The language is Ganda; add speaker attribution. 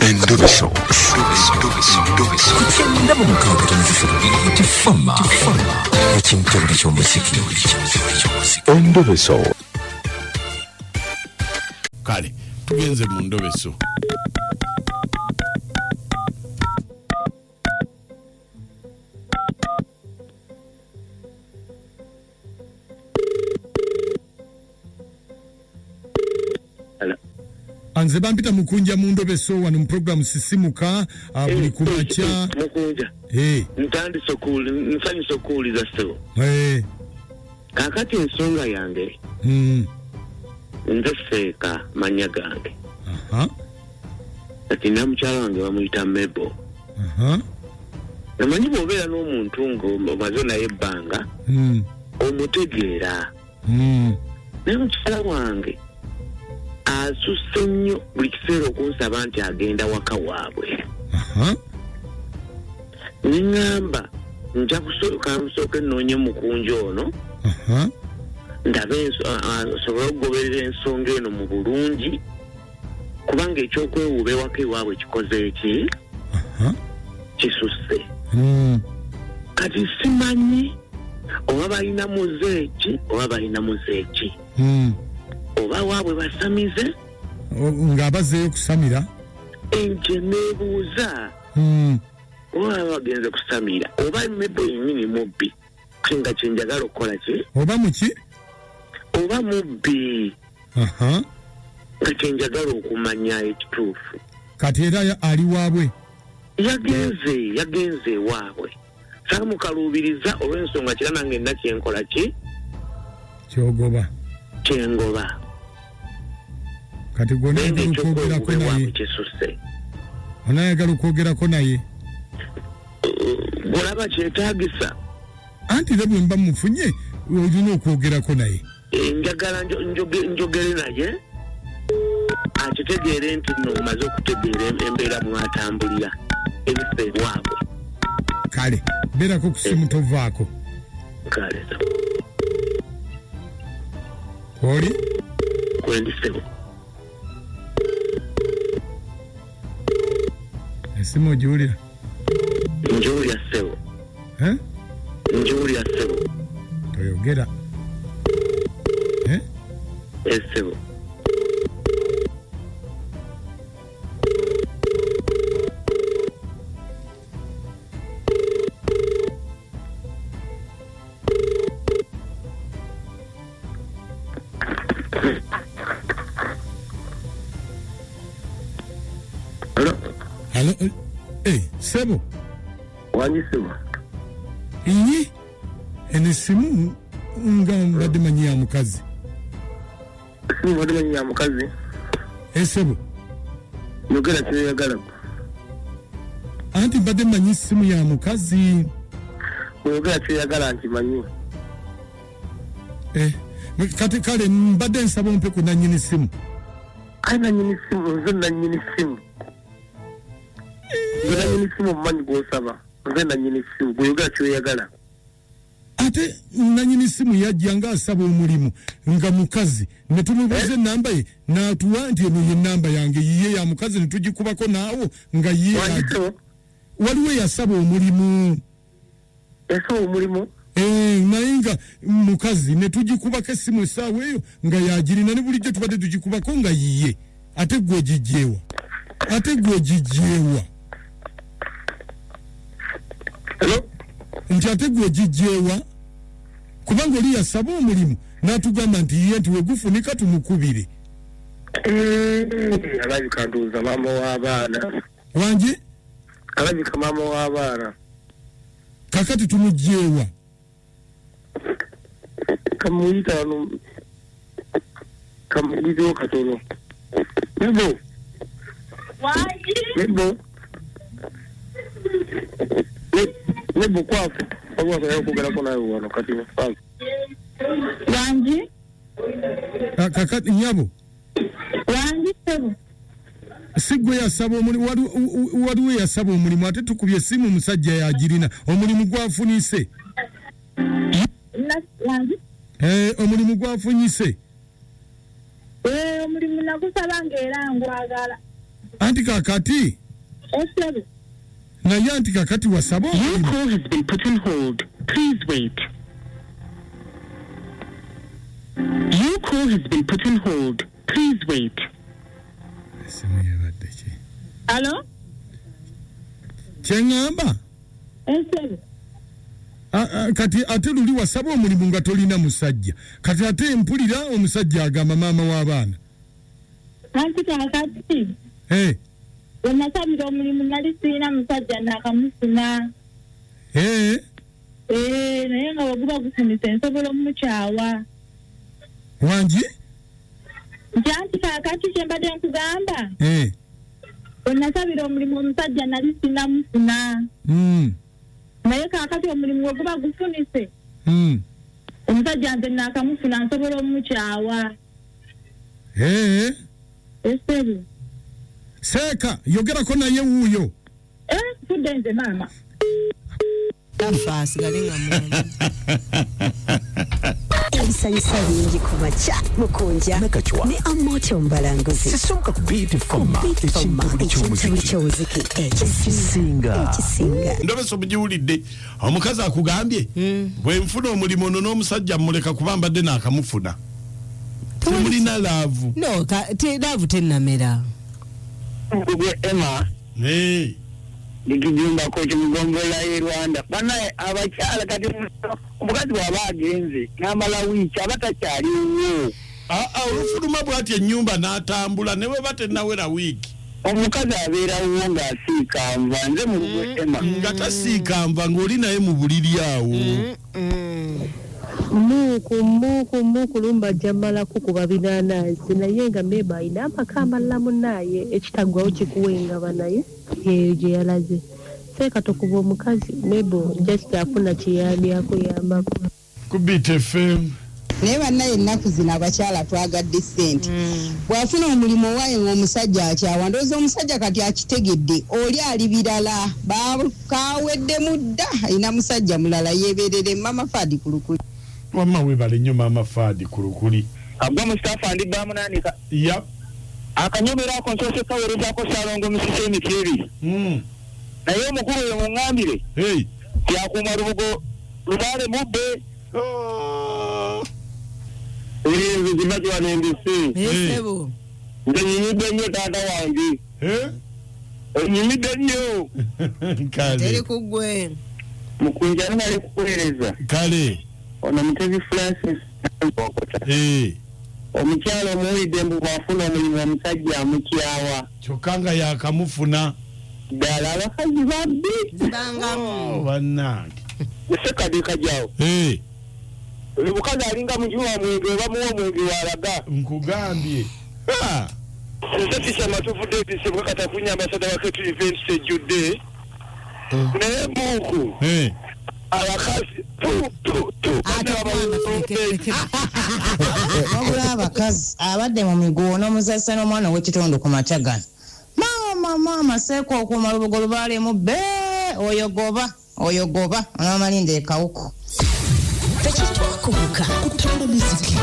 Speaker 1: Endobeso. Kugenda mu mukaaga tifama. Ekintu eky'omuziki. Endobeso.
Speaker 2: Kale, tugenze mu ndobeso.
Speaker 3: Anze bampita mukunja mu ndobeso wano mu program sisimuka buli kumacha
Speaker 4: mukunja ntandise okuwuliza ssebo kakati ensonga yange nze Seeka manya gange kati namukyala wange bamuyita Mebo namanyi bw'obeera n'omuntu ng'omaze naye ebbanga omutegeera naye mukyala wange asusse nnyo buli kiseera okunsaba nti agenda waka waabwe neŋŋamba nja kusooka ennoonya mukunja ono ndabe asobole okugoberera ensonga eno mu bulungi kubanga ekyokwewuuba ewaka ewaabwe kikoze eki kisusse kati simanyi oba balina muzeeki oba balina muzeeki oba waabwe basamize
Speaker 3: ng'abazeeyo kusamira
Speaker 4: nje neebuuza oba bagenze kusamira oba Mebo yennyini mubbi nga kyenjagala okukola ki
Speaker 3: oba muki
Speaker 4: oba mubbi nga kyenjagala okumanya ekituufu
Speaker 3: kati era ali waabwe
Speaker 4: yagenze ewaabwe saamukaluubiriza olw'ensonga kira nange nna kyenkola ki kyengoba
Speaker 3: kati onayagala okwogerako naye
Speaker 4: olaba kyetaagisa
Speaker 3: anti ne bwe mba mufunye olina okwogerako naye
Speaker 4: njagala njogere naye akitegeere nti nno omaze okutegeera embeera mwatambulira ebifo ewaabwe
Speaker 3: kale beerako ku simu tovaako
Speaker 4: kale
Speaker 3: oli
Speaker 4: kwendisebo
Speaker 3: esimu ogiwulira
Speaker 4: njiwulira ssebo njiwulira ssebo
Speaker 3: toyogera
Speaker 4: essebo
Speaker 3: Sebo
Speaker 4: wanyi sebo
Speaker 3: iyi ene simu nga mbadde manyi ya mukazi
Speaker 4: simu mbadde manyi ya mukazi
Speaker 3: sebo
Speaker 4: yogera kyoyagala
Speaker 3: anti mbadde manyi simu ya mukazi
Speaker 4: yogera kyoyagala nti manyi
Speaker 3: kati kale mbadde nsaba ompe ku nannyini simu
Speaker 4: nanyini simu nze nanyini simu nanyini simu mumanyi gwosaba nze nanyini simu gweyogera kyoyagala
Speaker 3: ate nanyini simu yajja nga asaba omulimu nga mukazi ne tumubuuza ennamba ye n'atuwa nti eno ye nnamba yange yiye ya mukazi ne tugikubako naawo nga ye waliwo yasaba omulimu naye nga mukazi ne tugikubako essimu essaawa eyo nga yagirina ne bulijjo tubadde tugikubako nga yiye ate gwe ogijjeewa nti ate gwe ogijjeewa kubanga oli yasaba omulimu n'atugamba nti yiye nti wegufunika tumukubire
Speaker 4: alabika nduuza maama w'abaana
Speaker 3: wange
Speaker 4: alabika maama w'abaana
Speaker 3: kakati tumugjeewa
Speaker 4: kamuyita wano kamuyitewo katono Mebo Mebo kwafu oba okugerako nawe wano kati mufaako
Speaker 5: wangi
Speaker 3: kakati nyabo
Speaker 5: wangi sebo
Speaker 3: sigwe yasaba omulimu waliwo yasaba omulimu ate tukubye essimu omusajja yagirina omulimu gwafunise omulimu gwafunyise
Speaker 5: omulimu nagusaba ng'era ngwagala
Speaker 3: Anti kakati.
Speaker 5: Esebe.
Speaker 3: Naye anti kakati wasaba
Speaker 6: Your
Speaker 3: omulimu.
Speaker 6: call has been put on hold. Please wait. Your call has been put on hold. Please wait.
Speaker 3: Esimu yebadde ki?
Speaker 5: Hello?
Speaker 3: Kyengamba?
Speaker 5: Esebe.
Speaker 3: Kati ate luli wasaba omulimu nga tolina musajja. Kati ate mpulira omusajja agamba maama w'abaana.
Speaker 5: Anti kakati. Nasabira omulimu nali sirina musajja nakamufuna. Naye nga bweguba gufunise nsobola omukyawa.
Speaker 3: Wangi?
Speaker 5: Nti anti kakati kye mbadde nkugamba. Nasabira omulimu omusajja nali sirina mufuna. Naye kakati omulimu weguba gufunise. Omusajja nze nakamufuna nsobola omukyawa. Esebe.
Speaker 3: Seeka yogerako naye wuuyo.
Speaker 5: Tudde nze maama.
Speaker 7: Asigale mwana.
Speaker 8: Ebisanyusa bingi ku makya Mukunja ne Amoto Mbalanguzi.
Speaker 1: Sisonka ku Beat FM. Ekintu
Speaker 8: ky'omuziki
Speaker 1: ekisinga.
Speaker 2: Ndobeso mugiwulidde omukazi akugambye bwe nfuna omulimu ono n'omusajja mmuleka kuba mbadde n'akamufuna. Temulina laavu.
Speaker 7: No, laavu tennamera.
Speaker 4: Gwe Emma. Nikijumba kochi mugombola ye Rwanda. Bana abakyala kati omukazi waba agenze n'amala wiiki abatakyaliwo.
Speaker 2: Olufuluma bw'ati ennyumba n'atambula ne bwe batennawera wiiki.
Speaker 4: Omukazi abeerawo ng'asiikanva nze mu gwe Emma.
Speaker 2: Nga tasiikanva ng'oli naye mu buliri awo.
Speaker 9: Muku lumba jamala kukuba binanasi naye nga meba ina amaka amalamu naye ekitagwawo kikuwenga banaye yeje yalaze seka tokuba omukazi nebo just afuna kiyambi akuyambako
Speaker 2: ku Beat FM.
Speaker 10: Naye bannaye ennaku zino abakyala twagadde ssente. Bw'afuna omulimu waye ng'omusajja akyawa ndowooza omusajja kati akitegedde oli ali birala kaaweddemu dda alina musajja mulala yeeberere Mama Fadi Kulukuli.
Speaker 2: Mama webale nnyo Mama Fadi Kulukuli.
Speaker 4: Agwa Mustafa ndi bamunanika.
Speaker 2: Yep.
Speaker 4: Akanyomera ako nsose kawerezaako Salongo Misise Emikiri. Naye omukulu oyo muŋŋambire. Yakuuma lubugo lubaale mubbe. Eri nzimaki wano NBC.
Speaker 7: Esebo.
Speaker 4: Nze nyimidde nnyo taata wange. Nyimidde nnyo.
Speaker 2: Kale.
Speaker 7: Teri kugwe.
Speaker 4: Mukunja nali kuweereza.
Speaker 2: Kale.
Speaker 4: Ono Mutebi Francis. Omukyalo omuwulidde mbu bw'afuna omulimu omusajja amukyawa.
Speaker 2: Kyokka nga yakamufuna.
Speaker 4: Ddala abakazi babbi.
Speaker 2: Bannange.
Speaker 4: Esekadeka gyawo. Buli mukazi alinga mujuwa mwenge bamuwa omwenge walaga.
Speaker 2: Nkugambye.
Speaker 4: Nze sisa matuvudde ebisebwa katafunya ambasada wa Ketu Events ejjudde. Naye Muku. Abakazi
Speaker 10: wabula abakazi abadde mu miguwo n'omuzazisa n'omwana w'ekitundu ku matagano maama seeko okuuma lubugo lubalemu be oyogoba onoomalinda ekawuko
Speaker 8: Tekitwakubuka
Speaker 1: kutanda muziki